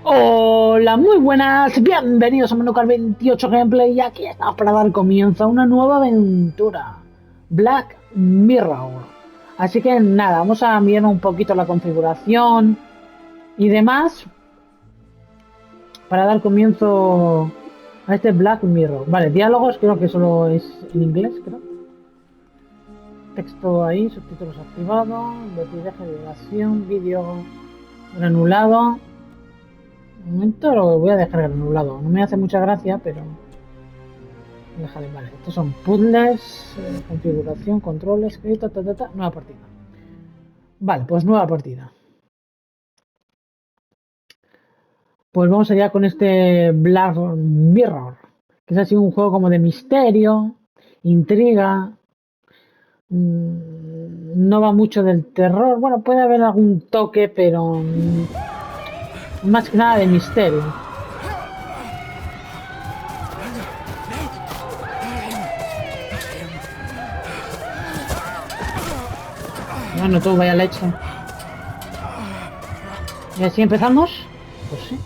Hola, muy buenas, bienvenidos a Menucal 28 Gameplay y aquí estamos para dar comienzo a una nueva aventura, Black Mirror. Así que nada, vamos a mirar un poquito la configuración y demás para dar comienzo a este Black Mirror. Vale, diálogos creo que solo es en inglés, creo. Texto ahí, subtítulos activados, vertidaje de vibración, vídeo granulado. De momento lo voy a dejar granulado. No me hace mucha gracia, pero déjale, vale. Estos son puzzles, configuración, controles, crédito, nueva partida. Vale, pues nueva partida. Pues vamos allá con este Black Mirror, que es así un juego como de misterio, intriga. No va mucho del terror. Bueno, puede haber algún toque, pero más que nada de misterio. Bueno, tú vaya leche. ¿Y así empezamos? Pues sí.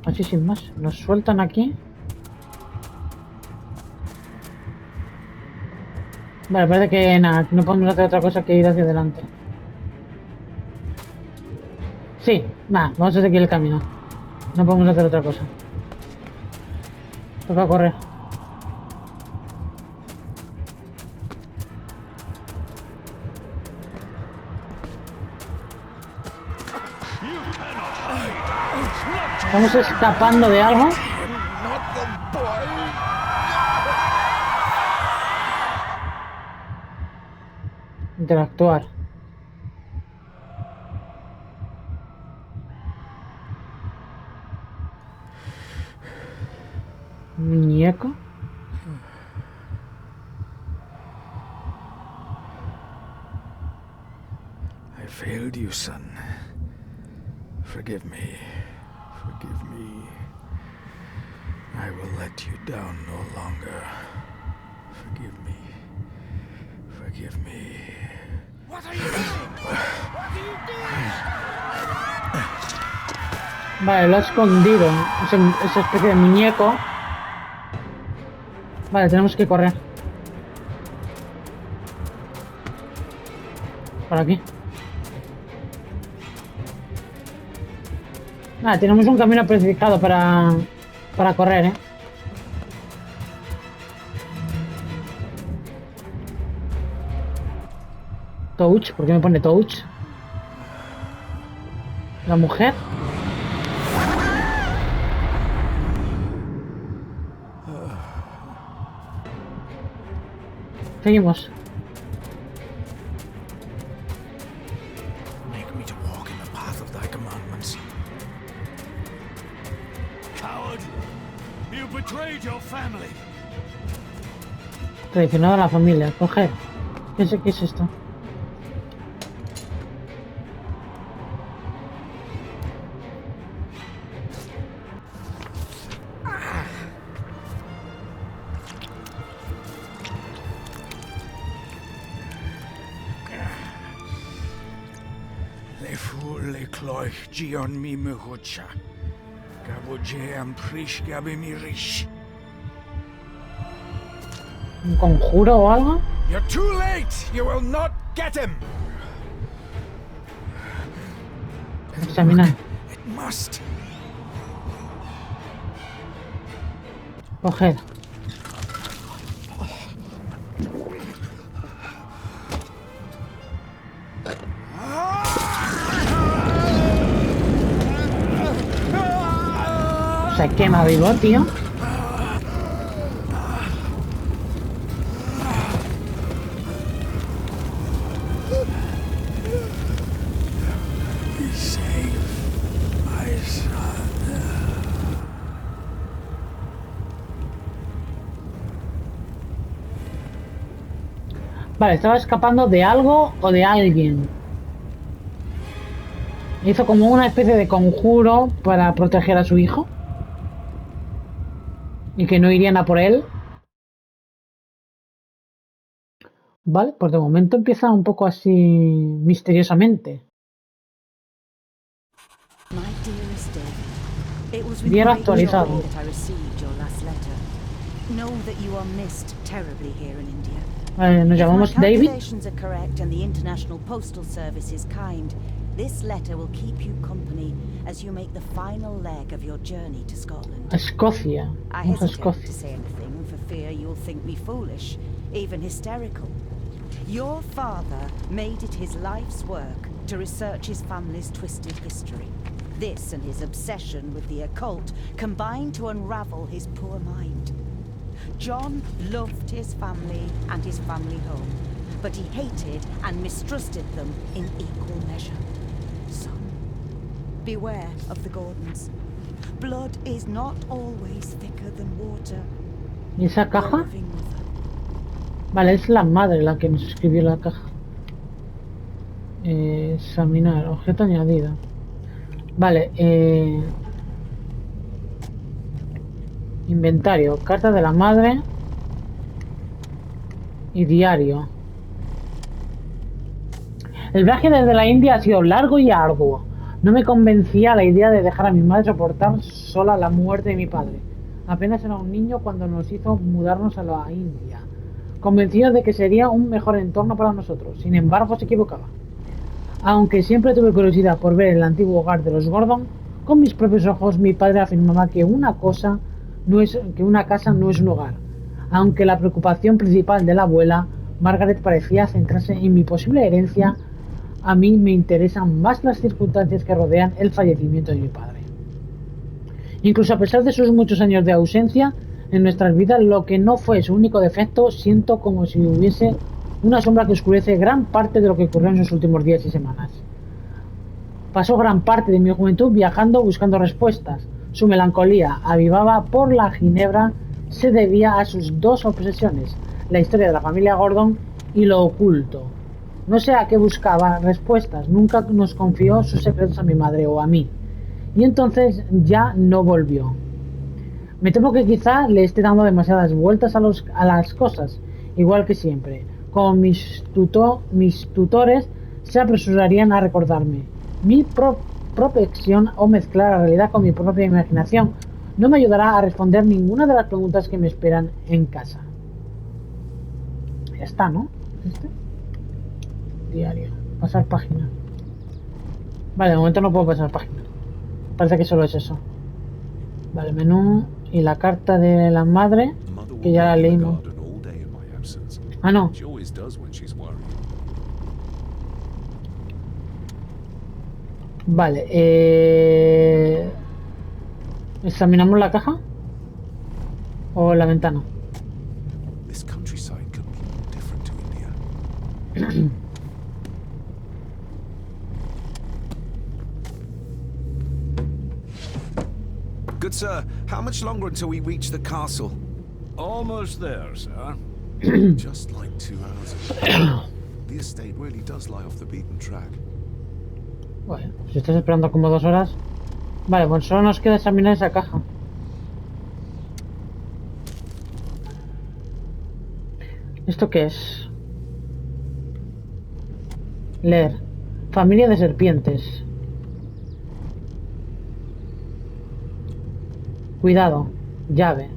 Así sin más. Nos sueltan aquí. Vale, parece que nada, no podemos hacer otra cosa que ir hacia adelante. Sí, nada, vamos a seguir el camino. No podemos hacer otra cosa. Toca correr. Estamos escapando de algo. Interactuar. Muñeco. I failed you, son. Forgive me. Forgive me. I will let you down no longer. Forgive me. Forgive me. What are you doing? What are you doing? Vale, lo ha escondido. Esa especie de muñeco. Vale, tenemos que correr. Por aquí. Nada, tenemos un camino especificado para correr, ¿eh? Touch, ¿por qué me pone touch? La mujer. Seguimos. Make me to walk in the path of thy commandments. Coward! You betrayed your family. Traicionado a la familia. Coger. ¿Qué es esto? Le fulle cloich gion mi mehucha. Gaboje am prish gabe mi rish. ¿Un conjuro o algo? You're too late! You will not get him! Examinar. It must. Coger. Se quema vivo, tío. Be safe, my son. Vale, estaba escapando de algo o de alguien. Hizo como una especie de conjuro para proteger a su hijo. Y que no irían a por él. Vale, pues de momento empieza un poco así misteriosamente. My dearest David, It was with Bien great actualizado. joy that I received your last letter. Know that you are missed terribly here in India. Vale, nos If my llamamos David. calculations are correct and the International Postal Service is kind, this letter will keep you company as you make the final leg of your journey to Scotland. A Escocia. I Vamos a hesitate Escocia. to say anything for fear you'll think me foolish, even hysterical. Your father made it his life's work to research his family's twisted history. This and his obsession with the occult combined to unravel his poor mind. John loved his family and his family home, but he hated and mistrusted them in equal measure. Son, beware of the Gordons. Blood is not always thicker than water. ¿Y esa Your caja? loving mother. Vale, es la madre la que nos escribió la caja. Examinar, objeto añadido. Vale, inventario, carta de la madre y diario. El viaje desde la India ha sido largo y arduo. No me convencía la idea de dejar a mi madre soportar sola la muerte de mi padre. Apenas era un niño cuando nos hizo mudarnos a la India, convencido de que sería un mejor entorno para nosotros. Sin embargo, se equivocaba. Aunque siempre tuve curiosidad por ver el antiguo hogar de los Gordon, con mis propios ojos mi padre afirmaba que una casa no es un hogar. Aunque la preocupación principal de la abuela, Margaret, parecía centrarse en mi posible herencia, a mí me interesan más las circunstancias que rodean el fallecimiento de mi padre. Incluso a pesar de sus muchos años de ausencia en nuestras vidas, lo que no fue su único defecto, siento como si hubiese una sombra que oscurece gran parte de lo que ocurrió en sus últimos días y semanas. Pasó gran parte de mi juventud viajando buscando respuestas. Su melancolía, avivada por la ginebra, se debía a sus dos obsesiones, la historia de la familia Gordon y lo oculto. No sé a qué buscaba respuestas, nunca nos confió sus secretos a mi madre o a mí. Y entonces ya no volvió. Me temo que quizá le esté dando demasiadas vueltas a las cosas, igual que siempre. Como mis tutores se apresurarían a recordarme. Mi prospección o mezclar la realidad con mi propia imaginación no me ayudará a responder ninguna de las preguntas que me esperan en casa. Ya está, ¿no? ¿Este? Diario. Pasar página. Vale, de momento no puedo pasar página. Parece que solo es eso. Vale, menú y la carta de la madre, que ya la leímos. Ah, no. Vale, ¿examinamos la caja? ¿O la ventana? Good sir, how much longer until we reach the castle? Almost there, sir. Just like 2 hours ago. The estate really does lie off the beaten track. Bueno, si estás esperando como 2 horas. Vale, pues solo nos queda examinar esa caja. ¿Esto qué es? Leer. Familia de serpientes. Cuidado. Llave.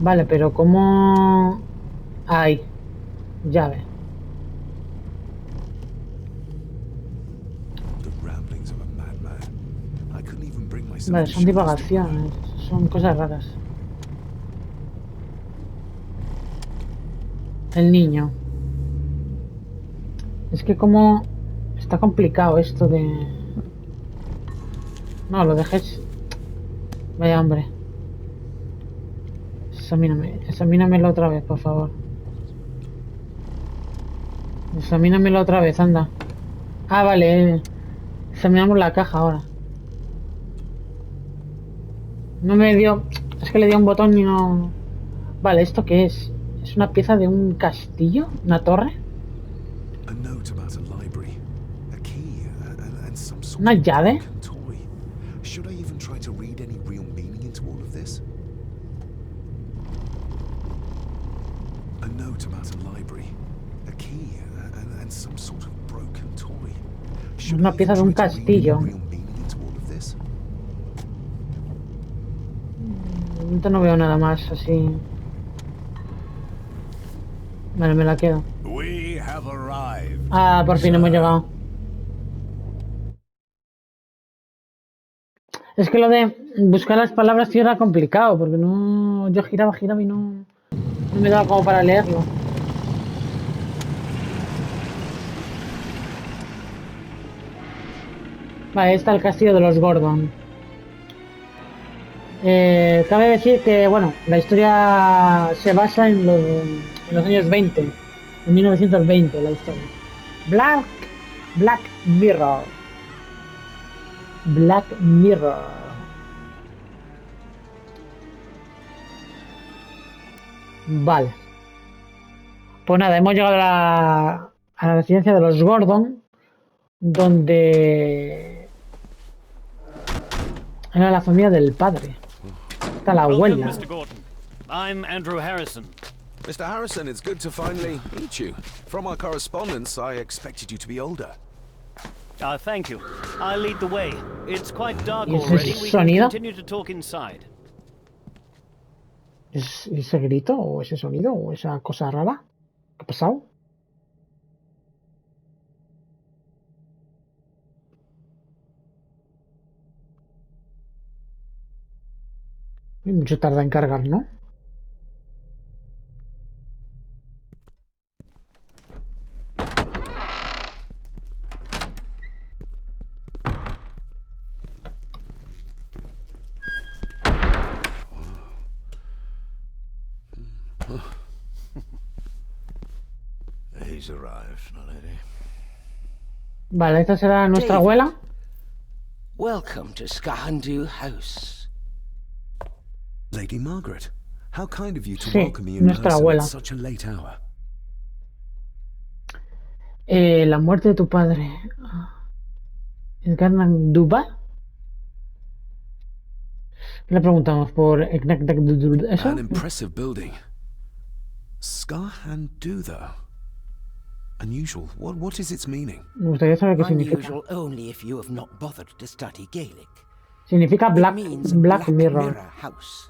Vale, pero ¿cómo...? Ahí. Llave. Vale, son divagaciones. Son cosas raras. El niño. Es que como... Está complicado esto de... No, lo dejes... Vaya hombre. Examínamelo otra vez, por favor. Examínamelo otra vez, anda. Ah, vale. Examinamos la caja ahora. No me dio... Es que le di un botón y no... Vale, ¿esto qué es? ¿Es una pieza de un castillo? ¿Una torre? ¿Una llave? A key and some sort of broken toy. Una pieza de un castillo. Real meaning into all of this? De momento no veo nada más así. Vale, me la quedo. We have arrived. Ah, por fin hemos llegado. Es que lo de buscar las palabras tío era complicado, porque no. Yo giraba y no me daba como para leerlo. Vale, ahí está el castillo de los Gordon. Cabe decir que, bueno, la historia se basa en los años 20, en 1920 la historia. Black Mirror. Black Mirror. Vale. Pues nada, hemos llegado a la residencia de los Gordon, donde era la familia del padre. Está la abuela. Welcome, Mr. Gordon. I'm Andrew Harrison. Mr. Harrison, it's good to finally meet you. From our correspondence, I expected you to be older. Thank you. I'll lead the way. It's quite dark ¿Y ese already. We can sonido? continue to talk inside. ¿Es ese grito o ese sonido o esa cosa rara? ¿Qué ha pasado? Mucho tarda en cargar, ¿no? He's arrived, my lady. Vale, esta será nuestra abuela. Welcome to Skahandu House. Lady Margaret, how kind of you to Sí, welcome me in nuestra person abuela. at such a late hour. La muerte de tu padre. ¿Encarnan Duba? Le preguntamos por eso. An impressive building. Skahandu, though. Unusual. What is its meaning? Me gustaría saber qué significa. Unusual only if you have not bothered to study Gaelic. Significa It Black means Mirror. House.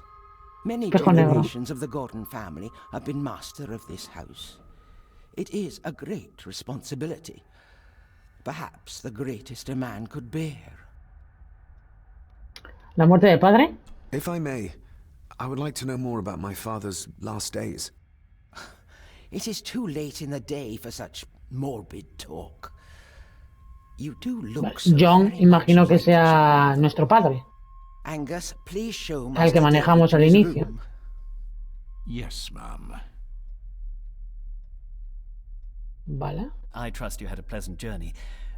Many Espejo negro. generations of the Gordon family have been master of this house. It is a great responsibility. Perhaps the greatest a man could bear. La muerte de padre. If I may, I would like to know more about my father's last days. It is too late in the day for such morbid talk. You do look so John, very imagino much que like sea someone. nuestro padre, Angus, please show el Master que manejamos al David to his inicio. room. Yes, ma'am. Vale. I trust you had a pleasant journey.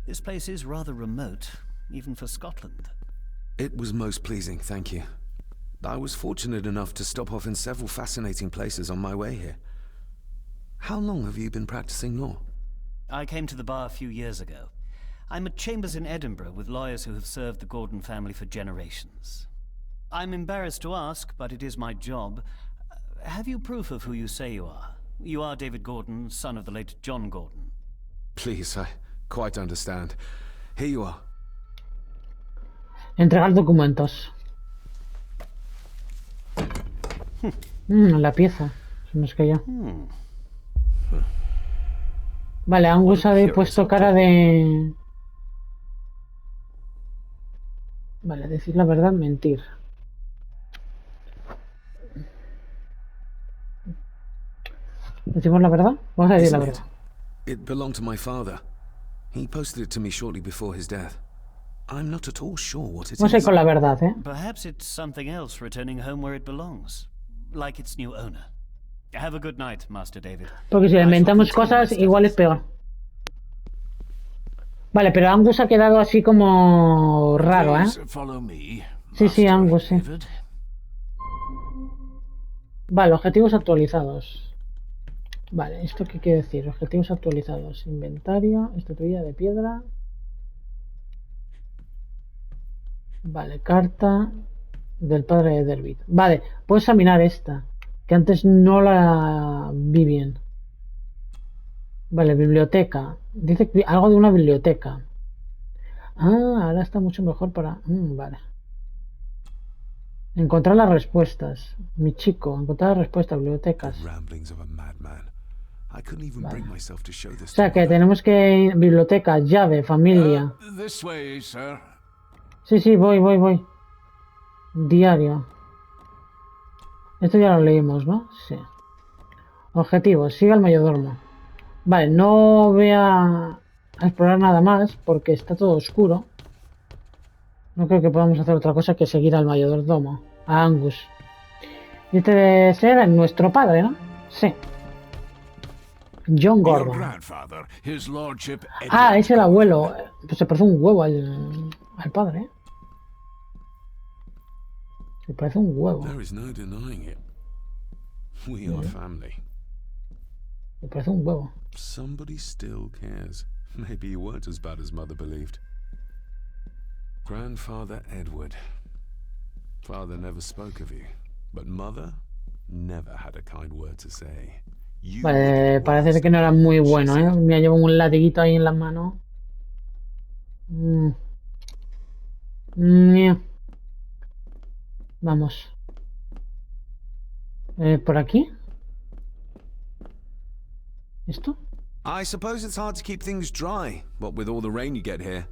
This place is rather remote, even for Scotland. It was most pleasing, thank you. I was fortunate enough to stop off in several fascinating places on my way here. How long have you been practicing law? I came to the bar a few years ago. I'm at chambers in Edinburgh with lawyers who have served the Gordon family for generations. I'm embarrassed to ask, but it is my job. Have you proof of who you say you are? You are David Gordon, son of the late John Gordon. Please, I quite understand. Here you are. Entregar documentos. La pieza. Se nos cayó. Vale, Angus ha puesto cara de... Vale, decir la verdad, mentir. ¿Decimos la verdad? Vamos a decir la Isn't verdad. it? It belonged to my father. He posted it to me shortly before his death. I'm not at all sure what it Vamos a ir is. con la verdad, ¿eh? Perhaps it's something else returning home where it belongs, like its new owner. Have a good night, Master David. Porque si le I shall inventamos continue my cosas, igual es studies. peor. Vale, pero Angus ha quedado así como raro, ¿eh? Please follow me, Sí, sí, Master Angus, sí. David. Vale, objetivos actualizados. Vale, ¿esto qué quiere decir? Objetivos actualizados. Inventario, estatuilla de piedra. Vale, carta del padre de David. Vale, puedo examinar esta, que antes no la vi bien. Vale, biblioteca. Dice que algo de una biblioteca. Ah, ahora está mucho mejor para... vale. Encontrar las respuestas. Mi chico, encontrar las respuestas, bibliotecas. The ramblings of a madman. I couldn't even Vale. bring myself to show O this to sea que Mother. tenemos que... Biblioteca, llave, familia. This way, sir. Sí, sí, voy. Diario. Esto ya lo leímos, ¿no? Sí. Objetivos, sigue al mayordomo. Vale, no voy a explorar nada más porque está todo oscuro. No creo que podamos hacer otra cosa que seguir al mayordomo, a Angus. Y este debe ser nuestro padre, ¿no? Sí. John Your Gordon. grandfather, his lordship Ah, Edward es el Gordon. abuelo. Pues se parece un huevo al padre, ¿eh? Se parece un huevo. There is no denying it. We are family. Se parece un huevo. Somebody still cares. Maybe you weren't as bad as Mother believed. Grandfather Edward. Father never spoke of you, but Mother never had a kind word to say. You were Vale, the parece worst que no era muy she bueno, ¿eh? said. Me llevo un latiguito ahí en las manos. Ñe. Vamos. ¿Por aquí? ¿Esto? I suppose it's hard to keep things dry, what with all the rain you get here.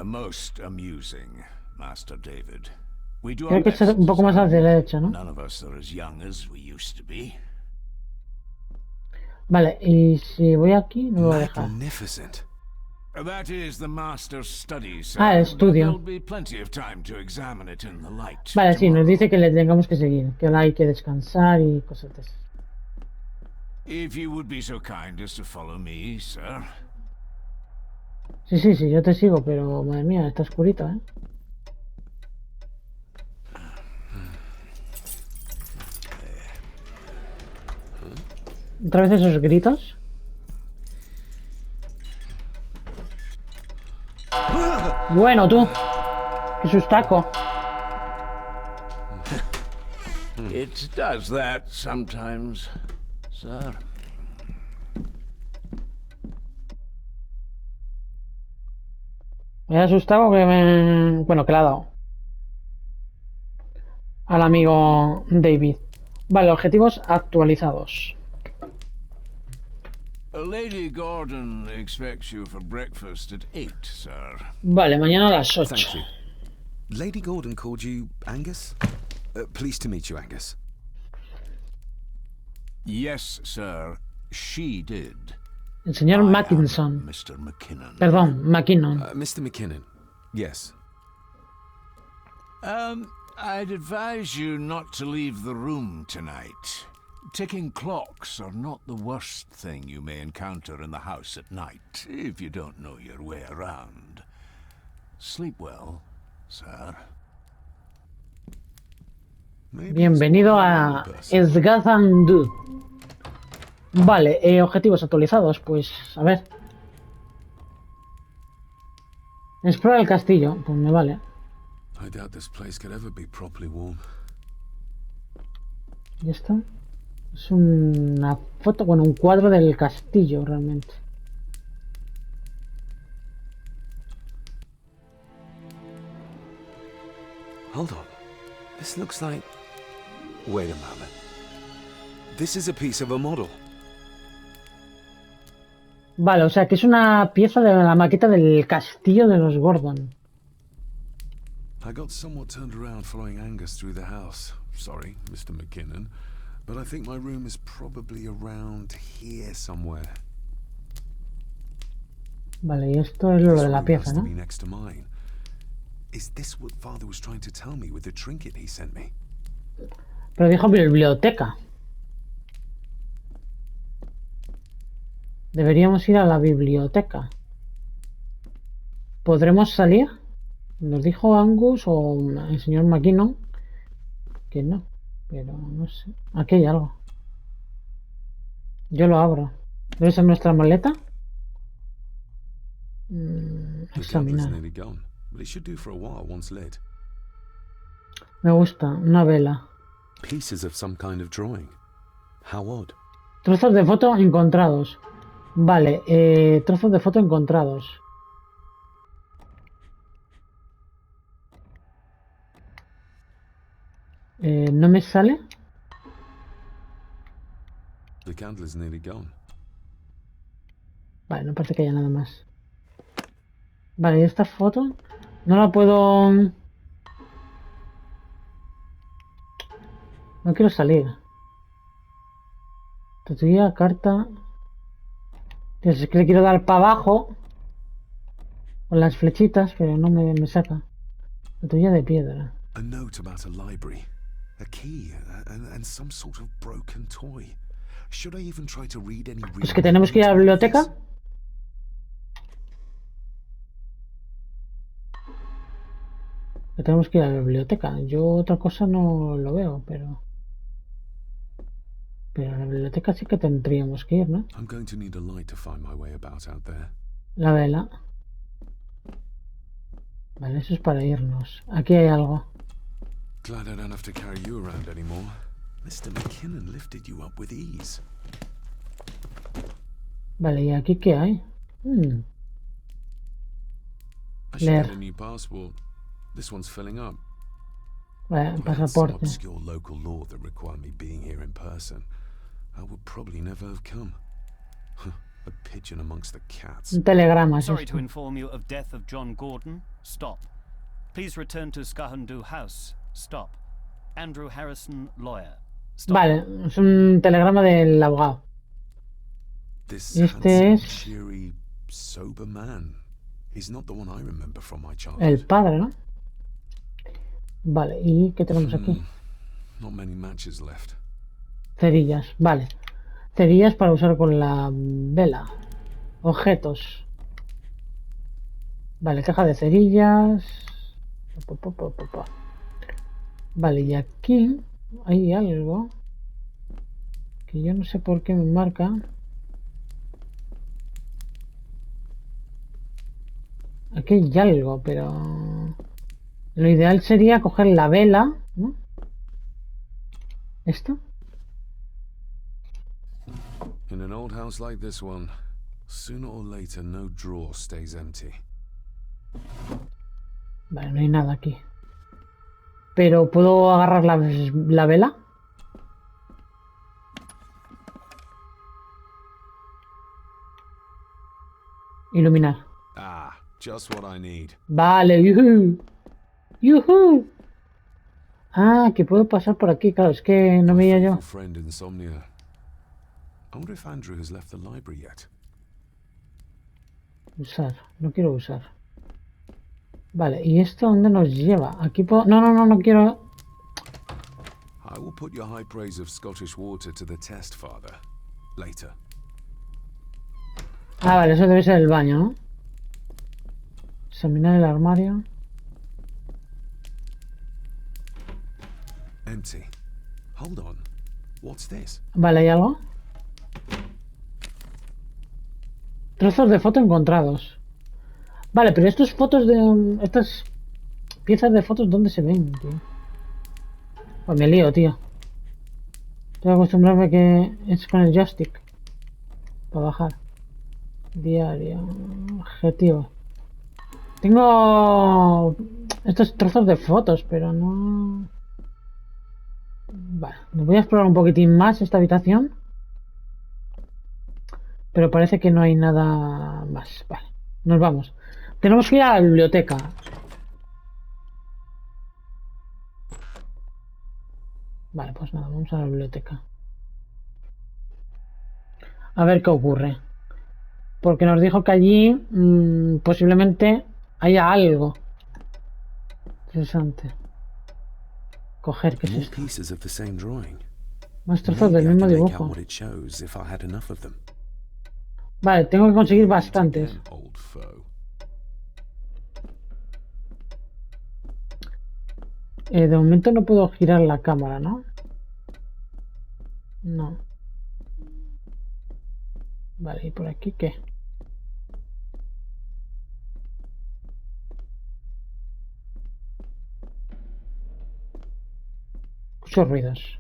Most amusing, Master David. We do Creo our que es best, un poco más sir. hacia la derecha, ¿no? None of us are as young as we used to be. Vale, y si voy aquí, me voy a dejar. Magnificent. That is the master's study, sir. Ah, el but estudio. there'll be plenty of time to examine it in the light. Vale, sí, nos tomorrow. dice que le tengamos que seguir, que ahora hay que descansar y cosas de esas. If you would be so kind as to follow me, sir. Sí, yo te sigo, pero madre mía, está oscurito, ¿eh? ¿Otra vez esos gritos? Bueno, tú. Qué sustaco. It does that sometimes, sir. Me ha asustado que me... Bueno, que le ha dado. Al amigo David. Vale, objetivos actualizados. Lady Gordon expects you for breakfast at 8, sir. Vale, mañana a las Thank 8. you. Lady Gordon called you Angus? Pleased to meet you, Angus. Yes, sir. She did. El señor I am Mackinson. Mr. McKinnon. Perdón, McKinnon. Mr. McKinnon. Yes. I'd advise you not to leave the room tonight. Ticking clocks are not the worst thing you may encounter in the house at night, if you don't know your way around. Sleep well, sir. Maybe Bienvenido it's a one person. Esgazandu. Vale, objetivos actualizados, pues a ver. Explora el castillo, pues me vale. I doubt this place could ever be properly warm. ¿Y esto? Es una foto, bueno, un cuadro del castillo realmente. Hold on. This looks like... Wait a moment. This is a piece of a model. Vale, o sea que es una pieza de la maqueta del castillo de los Gordon. I got somewhat turned around following Angus through the house. Sorry, Mr. McKinnon. But I think my room is probably around here somewhere. Vale, y esto es lo This de la room pieza, has to ¿no? be next to mine. Is this what Father was trying to tell me with the trinket he sent me? Pero dijo biblioteca. Deberíamos ir a la biblioteca. ¿Podremos salir? Nos dijo Angus o el señor McKinnon que no, pero no sé. Aquí hay algo. Yo lo abro. ¿Debe ser nuestra maleta? The goblet's Examinar. nearly gone, but it should do for a while once lit. Me gusta, una vela. Pieces of some kind of drawing. How odd. Trozos de foto encontrados. Vale, trozos de foto encontrados. ¿No me sale? The candle's nearly gone. Vale, no parece que haya nada más. Vale, ¿y esta foto? No la puedo... No quiero salir. Tutoría, carta... Dios, es que le quiero dar para abajo con las flechitas, pero no me saca. Tutoría de piedra. A note about a library. A key and some sort of broken toy. Should I even try to read any Pues que tenemos que ir a la biblioteca. Que tenemos que ir a la biblioteca. Yo otra cosa no lo veo, pero... Pero a la biblioteca sí que tendríamos que ir, ¿no? I'm going to need a light to find my way about out there. La vela. Vale, eso es para irnos. Aquí hay algo. Glad I don't have to carry you around anymore. Mr. McKinnon lifted you up with ease. Vale, ¿y aquí qué hay? I should Leer. get a new passport. This one's filling up. Vale, If I had some pasaporte. obscure local law that required me being here in person, I would probably never have come. A pigeon amongst the cats. Un telegrama es Sorry to esto. inform you of death of John Gordon. Stop. Please return to Skahandu House. Stop. Andrew Harrison, lawyer. Stop. Vale, es un telegrama del abogado. This Este handsome, es- cheery, sober man. He's not the one I remember from my El childhood. padre, ¿no? Vale, ¿y qué tenemos aquí? Not many matches left. Cerillas, vale. Cerillas para usar con la vela. Objetos. Vale, caja de cerillas. Vale, y aquí hay algo que yo no sé por qué me marca. Aquí hay algo, pero lo ideal sería coger la vela, ¿no? ¿Esto? In an old house like this one, sooner or later no drawer stays empty. Vale, no hay nada aquí. Pero ¿puedo agarrar la vela? Iluminar. Ah, just what I need. Vale, yuhu. Yuhu. Ah, que puedo pasar por aquí, claro, es que no My veía yo. faithful friend Insomnia. I wonder if Andrew has left the library yet. Usar, no quiero usar. Vale, ¿y esto dónde nos lleva? Aquí puedo... No quiero... I will put your high praise of Scottish water to the test, Father. Later. Ah, vale, eso debe ser el baño, ¿no? Examinar el armario. Empty. Hold on. What's this? Vale, ¿hay algo? Trozos de foto encontrados. Vale, pero estas fotos de... Estas piezas de fotos, ¿dónde se ven, tío? Pues me lío, tío. Tengo que acostumbrarme que es con el joystick. Para bajar. Diario. Objetivo. Tengo estos trozos de fotos, pero no... Vale, voy a explorar un poquitín más esta habitación. Pero parece que no hay nada más. Vale, nos vamos. Tenemos que ir a la biblioteca. Vale, pues nada, vamos a la biblioteca. A ver qué ocurre. Porque nos dijo que allí posiblemente haya algo interesante. Coger, ¿qué es More esto? pieces of the same drawing. Más trozos del Maybe I mismo can make out dibujo. what it shows if I had enough of them. Vale, tengo que conseguir Meet bastantes. again, old foe. De momento no puedo girar la cámara, ¿no? No. Vale, ¿y por aquí qué? Escucho ruidos.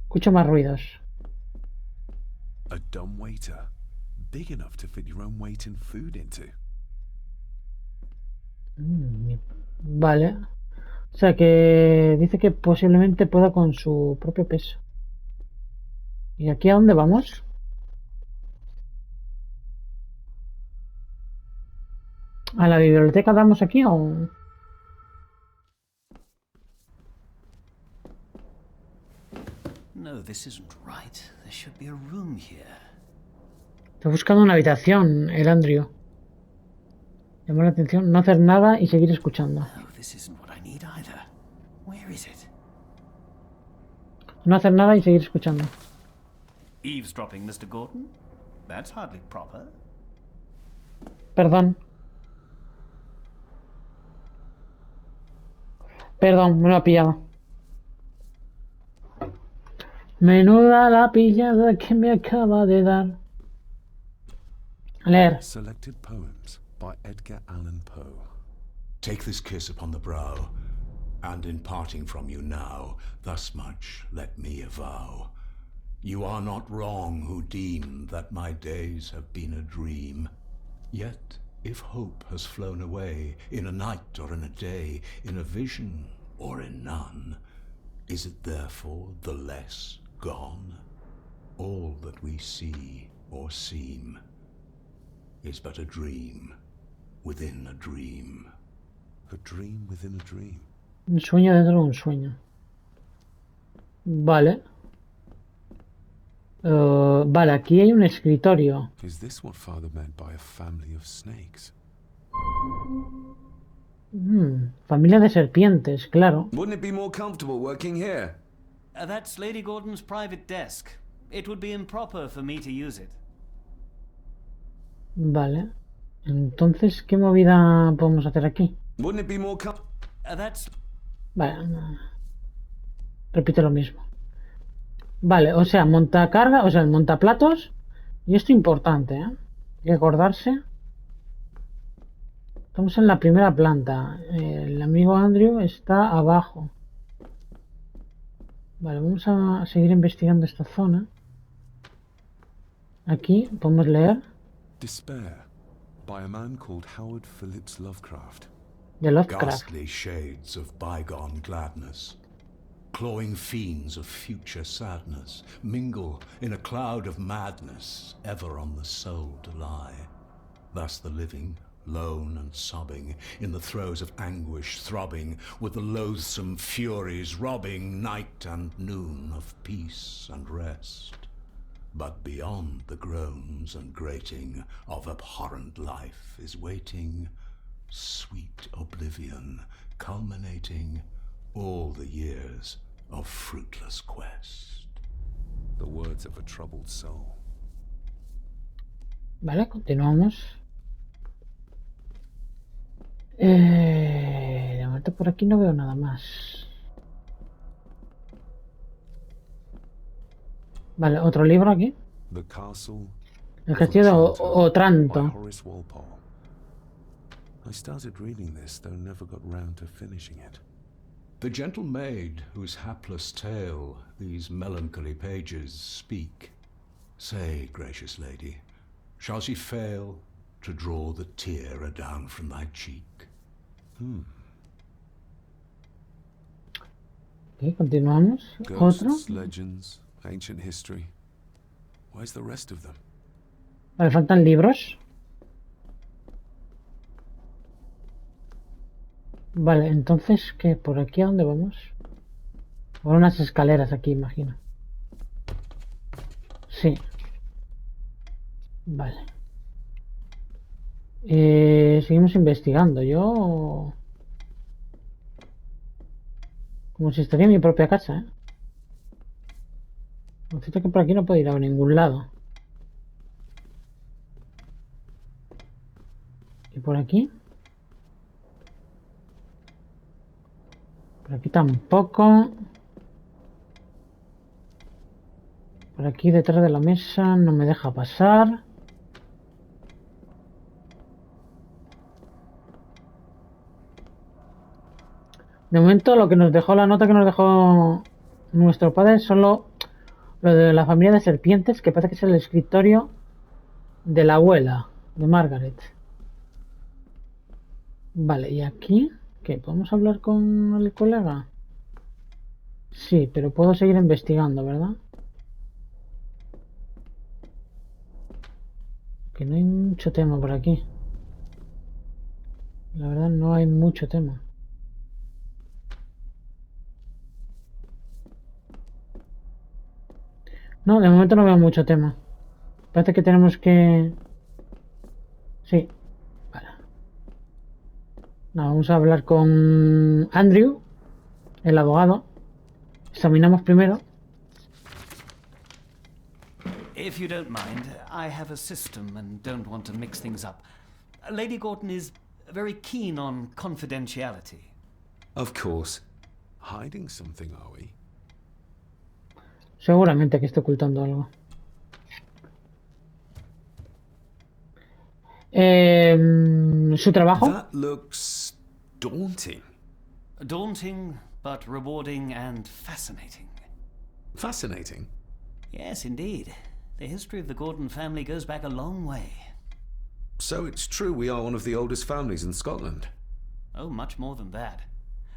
Escucho más ruidos. A dumb waiter, big enough to fit your own weight in food into. Vale. O sea que dice que posiblemente pueda con su propio peso. ¿Y aquí a dónde vamos? ¿A la biblioteca damos aquí o...? No, this isn't right. There should be a room here. Está buscando una habitación, el Andrew. Llamar la atención, no hacer nada y seguir escuchando. No, this isn't what I need either. Where is it? No hacer nada y seguir escuchando. Eavesdropping, Mr. Gordon? That's hardly proper. Perdón. Perdón, me lo ha pillado. Menuda la pillada que me acaba de dar. Leer. Selected poems by Edgar Allan Poe. Take this kiss upon the brow, and in parting from you now, thus much let me avow. You are not wrong who deem that my days have been a dream. Yet, if hope has flown away, in a night or in a day, in a vision or in none, is it therefore the less gone? All that we see or seem is but a dream within a dream. A dream within a dream. Un sueño dentro de un sueño. Vale. Vale, aquí hay un escritorio. Is this what Father meant by a family of snakes? Familia de serpientes, claro. Wouldn't it be more comfortable working here? That's Lady Gordon's private desk. It would be improper for me to use it. Vale. Entonces, ¿qué movida podemos hacer aquí? Wouldn't it be more That's... Vale. Repite lo mismo. Vale, o sea, montacarga, o sea, el montaplatos. Y esto importante, ¿eh? Hay que acordarse. Estamos en la primera planta. El amigo Andrew está abajo. Vale, vamos a seguir investigando esta zona. Aquí podemos leer. Despair, by a man called Howard Phillips Lovecraft. De Lovecraft. Ghastly shades of bygone gladness, clawing fiends of future sadness, mingle in a cloud of madness, ever on the soul to lie. Thus the living, lone and sobbing, in the throes of anguish throbbing, with the loathsome furies robbing night and noon of peace and rest. But beyond the groans and grating of abhorrent life is waiting sweet oblivion, culminating all the years of fruitless quest. The words of a troubled soul. Vale, continuamos. De momento por aquí no veo nada más. Vale, otro libro aquí. The Castle El castillo de by Otranto. Horace Walpole. I started reading this, though never got round to finishing it. The gentle maid whose hapless tale these melancholy pages speak, say, gracious lady, shall she fail to draw the tear adown from thy cheek? Ok, continuamos. Ghosts, Otro. legends, ancient history. Where's the rest of them? Vale, faltan libros. Vale, entonces, ¿qué? ¿Por aquí a dónde vamos? Por unas escaleras aquí, imagino. Sí. Vale. Seguimos investigando. Yo... Como si estaría en mi propia casa, ¿eh? Lo cierto es que por aquí no puedo ir a ningún lado. ¿Y por aquí? Por aquí tampoco. Por aquí detrás de la mesa no me deja pasar. De momento lo que nos dejó la nota que nos dejó nuestro padre solo Lo de la familia de serpientes, que parece que es el escritorio de la abuela, de Margaret. Vale, ¿y aquí? ¿Qué? ¿Podemos hablar con el colega? Sí, pero puedo seguir investigando, ¿verdad? Que no hay mucho tema por aquí. La verdad no hay mucho tema. No, de momento no veo mucho tema. Parece que tenemos que... Sí. Vale. No, vamos a hablar con Andrew, el abogado. Examinamos primero. If you don't mind, I have a system and don't want to mix things up. Lady Gordon is very keen on confidentiality. Of course. Hiding something, are we? Seguramente que esté ocultando algo. Su trabajo. That looks daunting. Daunting, but rewarding and fascinating. Fascinating. Yes, indeed. The history of the Gordon family goes back a long way. So it's true we are one of the oldest families in Scotland. Oh, much more than that.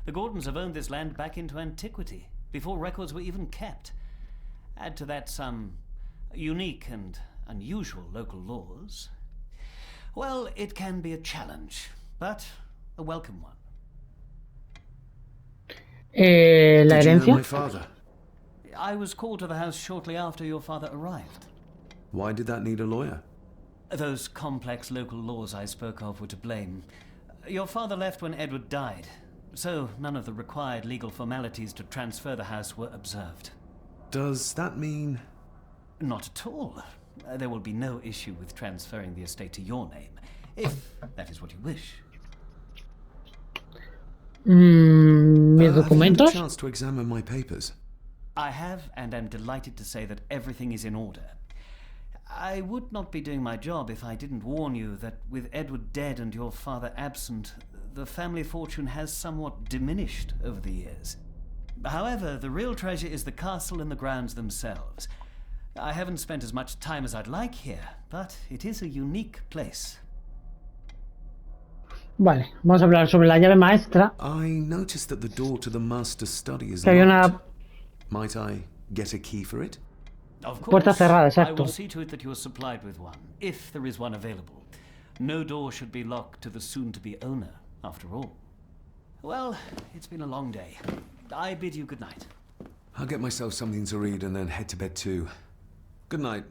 The Gordons have owned this land back into antiquity, before records were even kept. Add to that some unique and unusual local laws. Well, it can be a challenge, but a welcome one. La Did you know herencia. my father? I was called to the house shortly after your father arrived. Why did that need a lawyer? Those complex local laws I spoke of were to blame. Your father left when Edward died, so none of the required legal formalities to transfer the house were observed. Does that mean... Not at all. There will be no issue with transferring the estate to your name, if that is what you wish. Mis have you had a documentos. chance to examine my papers? I have, and am delighted to say that everything is in order. I would not be doing my job if I didn't warn you that with Edward dead and your father absent, the family fortune has somewhat diminished over the years. However, the real treasure is the castle and the grounds themselves. I haven't spent as much time as I'd like here, but it is a unique place. Vale, vamos a hablar sobre la llave maestra. I noticed that the door to the master's study is Que había locked. una Might I get a key for it? Of puerta course, cerrada, I will exacto. see to it that you are supplied with one, if there is one available. No door should be locked to the soon-to-be owner, after all. Well, it's been a long day. I bid you good night. I'll get myself something to read and then head to bed too. Good night.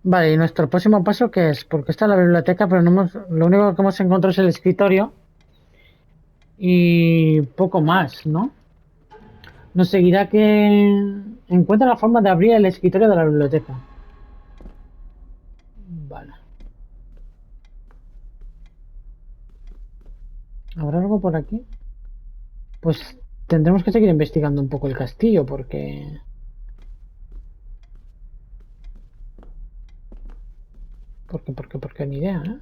Vale, y nuestro próximo paso, ¿qué es? Porque está en la biblioteca, pero no hemos, lo único que hemos encontrado es el escritorio y poco más, ¿no? Nos seguirá que encuentra la forma de abrir el escritorio de la biblioteca. Vale. ¿Habrá algo por aquí? Pues tendremos que seguir investigando un poco el castillo porque... Porque ni idea, ¿eh?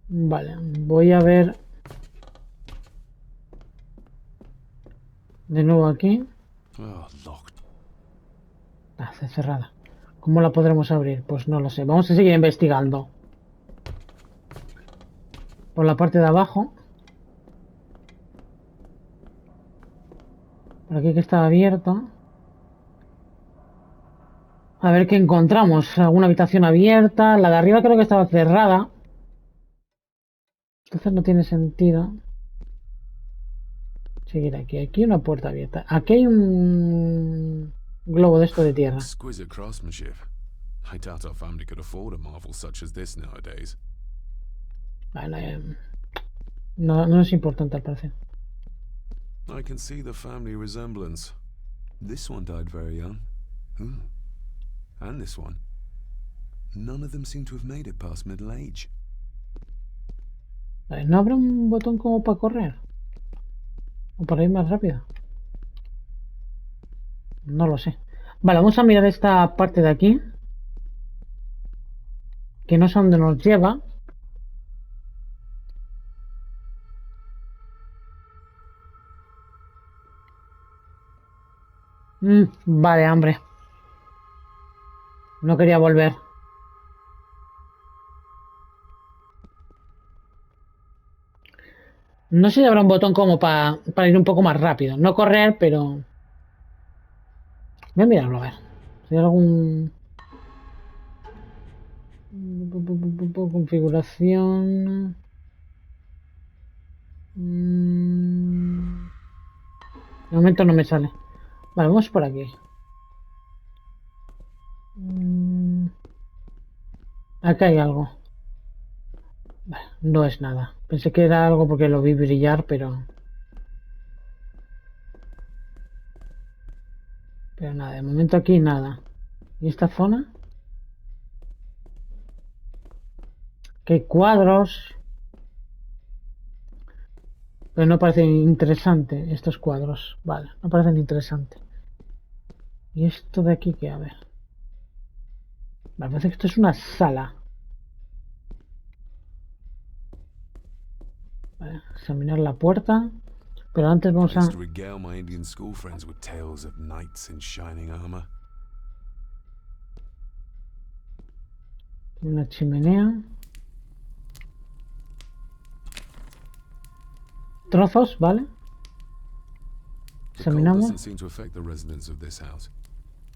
Vale, voy a ver de nuevo aquí. Oh, locked. Ah, está cerrada. ¿Cómo la podremos abrir? Pues no lo sé. Vamos a seguir investigando. Por la parte de abajo. Por aquí que está abierto. A ver qué encontramos. ¿Alguna habitación abierta? La de arriba creo que estaba cerrada. Entonces no tiene sentido seguir aquí. Aquí hay una puerta abierta. Aquí hay un globo de esto de tierra. Exquisite craftsmanship. I doubt our family could afford a marvel such as this nowadays. Vale, no, no es importante al parecer. I can see the family resemblance. This one died very young. Ooh. And this one. None of them seem to have made it past middle age. Vale, ¿no habrá un botón como para correr? ¿O para ir más rápido? No lo sé. Vale, vamos a mirar esta parte de aquí. Que no sé dónde nos lleva. Vale, hambre. No quería volver. No sé si habrá un botón como para ir un poco más rápido. No correr, pero... Voy a mirarlo a ver. Si hay algún... Configuración... De momento no me sale. Vale, vamos por aquí. Acá hay algo. Vale, no es nada. Pensé que era algo porque lo vi brillar, pero... Pero nada, de momento aquí nada. ¿Y esta zona? Que hay cuadros. Pero no parecen interesantes estos cuadros. Vale, no parecen interesantes. ¿Y esto de aquí qué? A ver. Vale, parece que esto es una sala. Vale, examinar la puerta. Pero antes vamos a... regale my Indian school friends with tales of knights in shining armor. Una chimenea. Trozos, ¿vale? The cold Examinamos. doesn't seem to affect the residents of this house.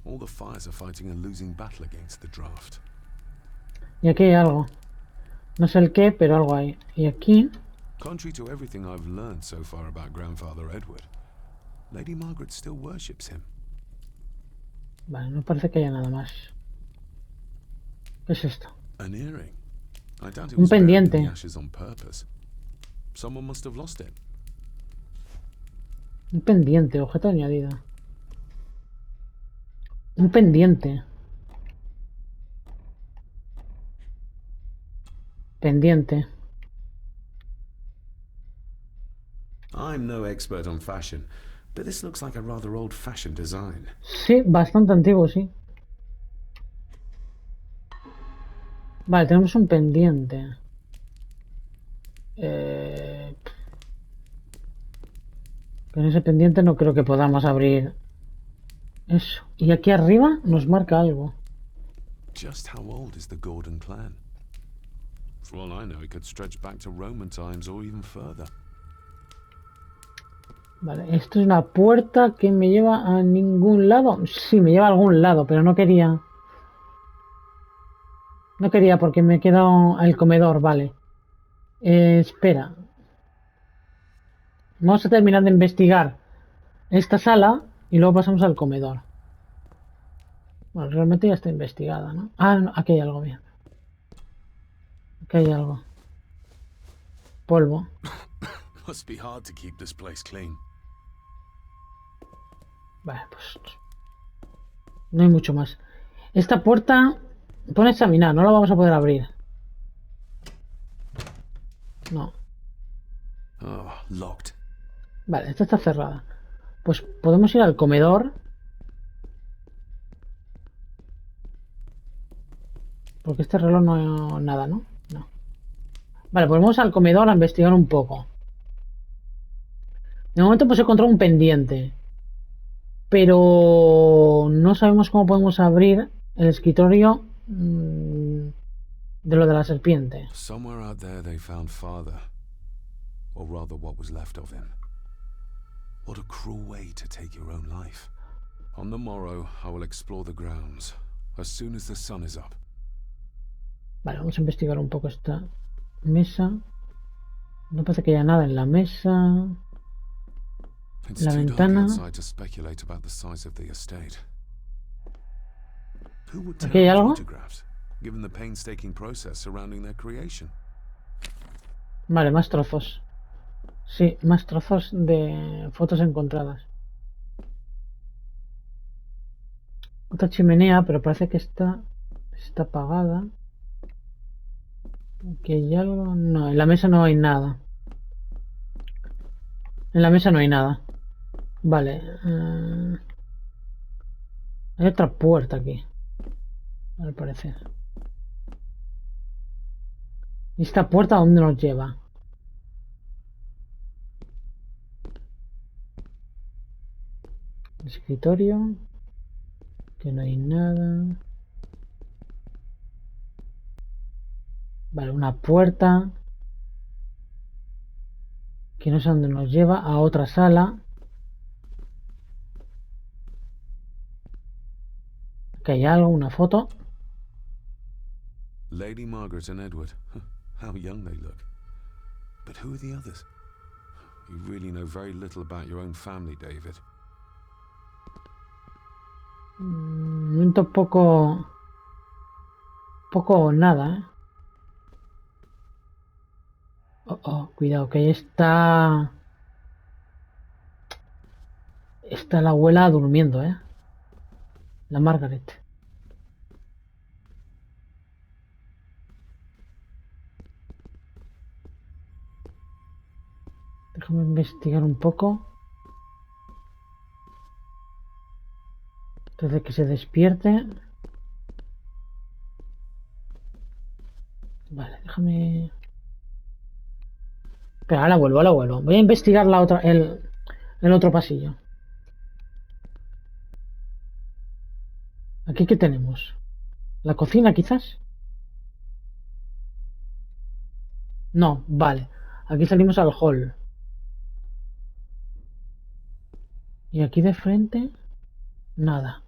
All the fires are fighting a losing battle against the draft. Y aquí hay algo. No sé el qué, pero algo hay. Y aquí... Contrary to everything I've learned so far about Grandfather Edward, Lady Margaret still worships him. Vale, no parece que haya nada más. ¿Qué es esto? An earring. I doubt it Un was buried in pendiente. the ashes on purpose. Someone must have lost it. Un pendiente, objeto añadido. Un pendiente. Pendiente. I'm no expert on fashion, but this looks like a rather old-fashioned design. Sí, bastante antiguo, sí. Vale, tenemos un pendiente. Con ese pendiente no creo que podamos abrir eso. Y aquí arriba nos marca algo. Just how old is the Gordon clan? For all I know, it could stretch back to Roman times or even further. Vale, esto es una puerta que me lleva a ningún lado. Sí, me lleva a algún lado, pero no quería. No quería porque me he quedado al comedor, vale. Espera. Vamos a terminar de investigar esta sala y luego pasamos al comedor. Bueno, realmente ya está investigada, ¿no? Ah, no, aquí hay algo bien. Aquí hay algo. Polvo. Must be hard to keep this place clean. Vale, pues... No hay mucho más. Esta puerta... Pone examinar, no la vamos a poder abrir. No. Oh, locked. Vale, esta está cerrada. Pues podemos ir al comedor. Porque este reloj no... Nada, ¿no? No. Vale, pues vamos al comedor a investigar un poco. De momento pues he encontrado un pendiente. Pero... No sabemos cómo podemos abrir el escritorio... de lo de la serpiente. Somewhere out there they found father. Or rather what was left of him. What a cruel way to take your own life. On the morrow, I will explore the grounds, as soon as the sun is up. Vale, vamos a investigar un poco esta mesa. No parece que haya nada en la mesa. It's La too dark ventana. outside to speculate about the size of the estate. Who would ¿Aquí hay take algo? photographs, given the painstaking process surrounding their creation? Vale, más trozos. Sí, más trozos de fotos encontradas. Otra chimenea, pero parece que está apagada. Aquí hay algo. No, en la mesa no hay nada. En la mesa no hay nada. Vale. Hay otra puerta aquí. Al parecer. ¿Y esta puerta a dónde nos lleva? Escritorio. Que no hay nada. Vale, una puerta. Que no sé dónde nos lleva. A otra sala. Que hay algo, una foto. Lady Margaret and Edward. How young they look. But who are the others? You really know very little about your own family, David. Un poco o nada, ¿eh? Oh, cuidado, que ahí está la abuela durmiendo, ¿eh? La Margaret. Déjame investigar un poco. Antes de que se despierte. Vale, déjame... Pero ahora vuelvo. Voy a investigar la otra, el otro pasillo. ¿Aquí qué tenemos? ¿La cocina, quizás? No, vale. Aquí salimos al hall. Y aquí de frente... Nada.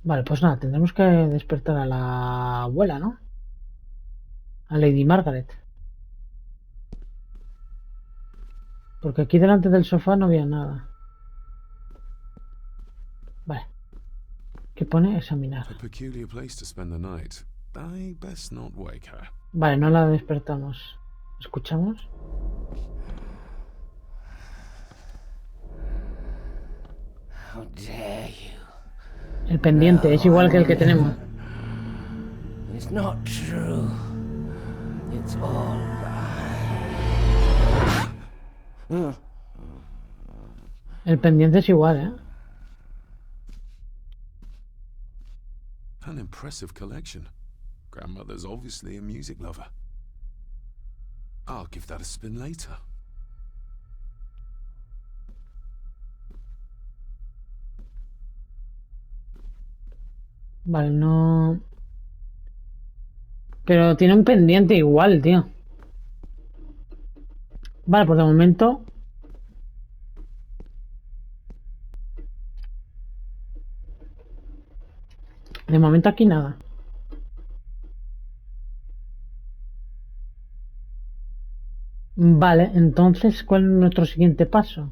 Vale, pues nada, tendremos que despertar a la abuela, ¿no? A Lady Margaret. Porque aquí delante del sofá no había nada. Vale. ¿Qué pone? Examinar. A peculiar place to spend the night. I best not wake her. Vale, no la despertamos. ¿Escuchamos? How dare you? El pendiente es igual que el que tenemos. It's not true. It's all lie. El pendiente es igual, ¿eh? An impressive collection. Grandmother's obviously a music lover. I'll give that a spin later. Vale, no... Pero tiene un pendiente igual, tío. Vale, pues de momento... De momento aquí nada. Vale, entonces, ¿cuál es nuestro siguiente paso?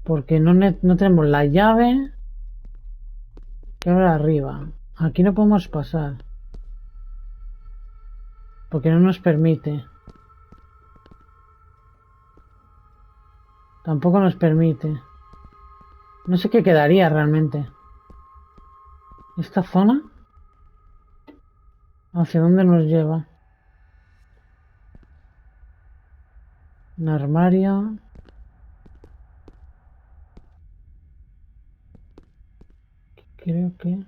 Porque no tenemos la llave que abre arriba. Aquí no podemos pasar. Porque no nos permite. Tampoco nos permite. No sé qué quedaría realmente. ¿Esta zona? ¿Hacia dónde nos lleva? Un armario. Creo que...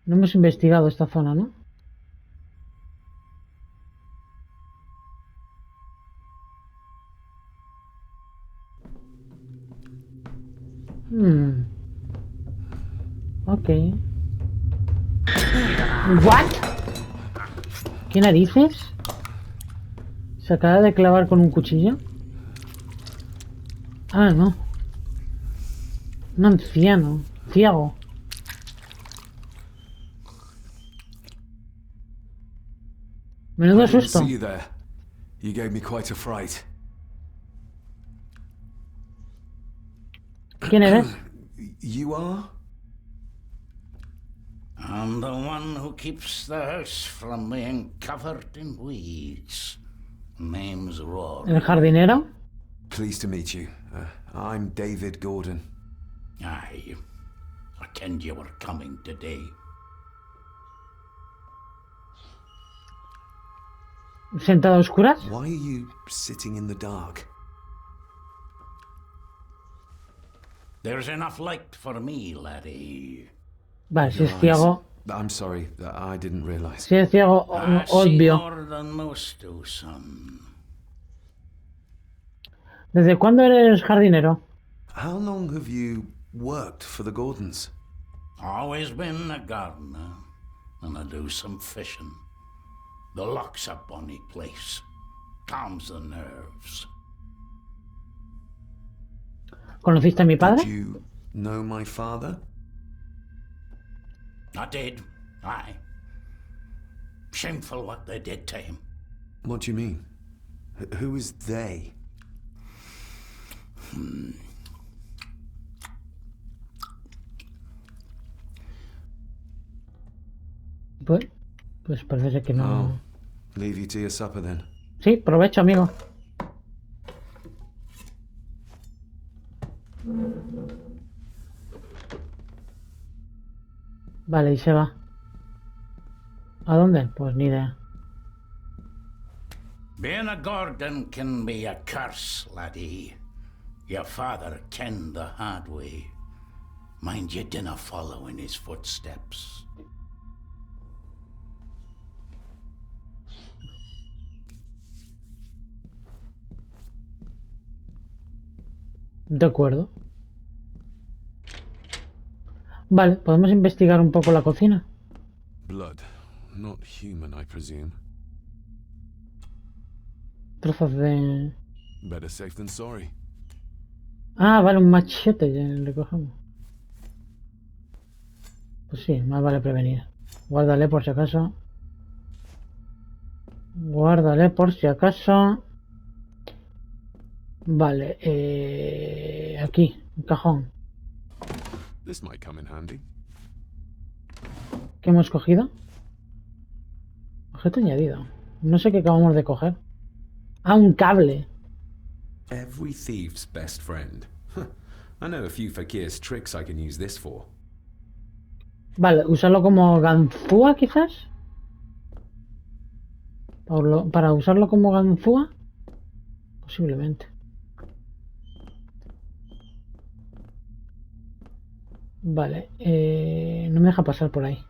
No hemos investigado esta zona, ¿no? Ok. ¿What? ¿Qué narices? ¿Se acaba de clavar con un cuchillo? Ah, no. Un anciano. Ciego. Menudo susto. See you there. You gave me quite a fright. ¿Quién eres? You are? I'm the one who keeps the house from being covered in weeds. Name's Rory. ¿El jardinero? Pleased to meet you. I'm David Gordon. Aye. I kenned you were coming today. ¿Sentado a oscuras? Why are you sitting in the dark? There's enough light for me, laddie. Vale, si Your es eyes. ciego... I'm sorry, I didn't realize. Si es ciego, I see obvio. more than most do, son. ¿Desde cuándo eres jardinero? How long have you worked for the Gordons? Always been a gardener, and I do some fishing. The loch's a bonny place. Calms the nerves. ¿Conociste a mi padre? Did you know my father? I did, aye. Shameful what they did to him. What do you mean? Who is they? Pues parece que no. Oh, leave you to your supper then. Sí, provecho, amigo. Vale, y se va. ¿A dónde? Pues ni idea. Being a Gordon can be a curse, laddie. Your father kenned the hard way. Mind you dinna follow in his footsteps. De acuerdo. Vale, podemos investigar un poco la cocina. Blood, not human, I presume. Trozos de... Better safe than sorry. Ah, vale, un machete, ya le cogemos. Pues sí, más vale prevenir. Guárdale por si acaso. Guárdale por si acaso. Vale, aquí, un cajón. This might come in handy. ¿Qué hemos cogido? Objeto añadido. No sé qué acabamos de coger. Ah, un cable. Every thief's best friend. I know a few fakir's tricks I can use this for. Vale, usarlo como ganzúa quizás. Para usarlo como ganzúa. Posiblemente. Vale, no me deja pasar por ahí.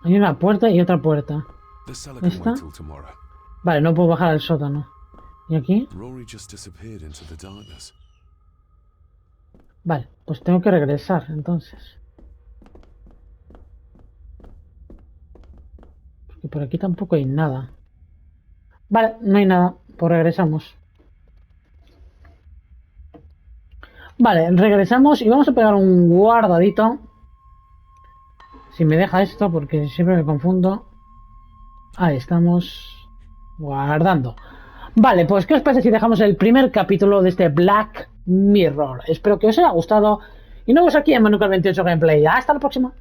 Hay una puerta y otra puerta. The cellar can ¿Esta? wait till tomorrow. Vale, no puedo bajar al sótano. ¿Y aquí? Rory just disappeared into the darkness. Vale, pues tengo que regresar entonces. Porque por aquí tampoco hay nada. Vale, no hay nada. Pues regresamos. Vale, regresamos y vamos a pegar un guardadito. Si me deja esto, porque siempre me confundo. Ahí estamos. Guardando. Vale, pues ¿qué os parece si dejamos el primer capítulo de este Black Mirror? Espero que os haya gustado. Y nos vemos aquí en Manucal 28 Gameplay. Hasta la próxima.